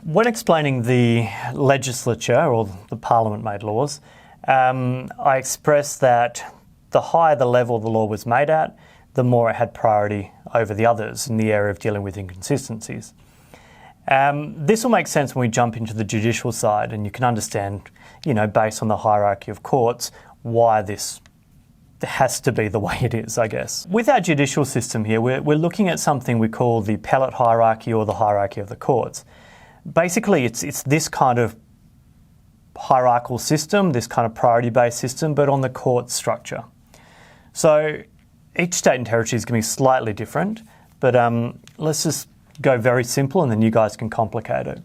When explaining the legislature or the parliament-made laws, I expressed that the higher the level the law was made at, the more it had priority over the others in the area of dealing with inconsistencies. This will make sense when we jump into the judicial side, and you can understand, based on the hierarchy of courts, why this has to be the way it is, I guess. With our judicial system here, we're looking at something we call the appellate hierarchy or the hierarchy of the courts. Basically, it's this kind of hierarchical system, this kind of priority-based system, but on the court structure. So each state and territory is going to be slightly different, but let's just go very simple and then you guys can complicate it.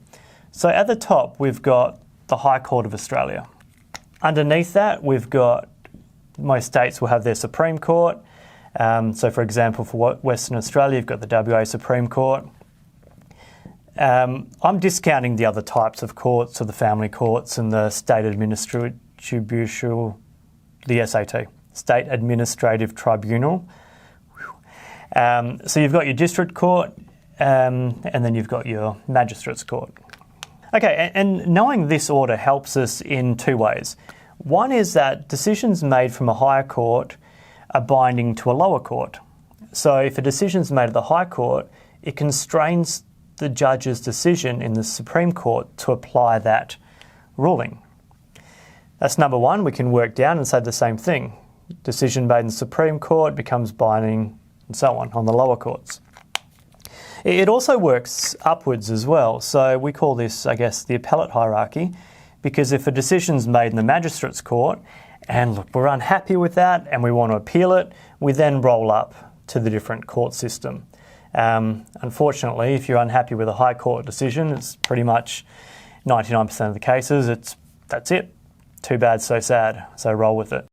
So at the top, we've got the High Court of Australia. Underneath that, we've got, most states will have their Supreme Court. So for example, for Western Australia, you've got the WA Supreme Court. I'm discounting the other types of courts, so the family courts and the state administrative tribunal, the SAT, State Administrative Tribunal. So you've got your district court, and then you've got your magistrates court. Okay, and knowing this order helps us in two ways. One is that decisions made from a higher court are binding to a lower court. So if a decision is made at the High Court, it constrains the judge's decision in the Supreme Court to apply that ruling. That's number one. We can work down and say the same thing. Decision made in the Supreme Court becomes binding and so on the lower courts. It also works upwards as well. So we call this, I guess, the appellate hierarchy, because if a decision's made in the magistrates court and look, we're unhappy with that and we want to appeal it, we then roll up to the different court system. Unfortunately, if you're unhappy with a High Court decision, it's pretty much 99% of the cases, that's it. Too bad, so sad. So roll with it.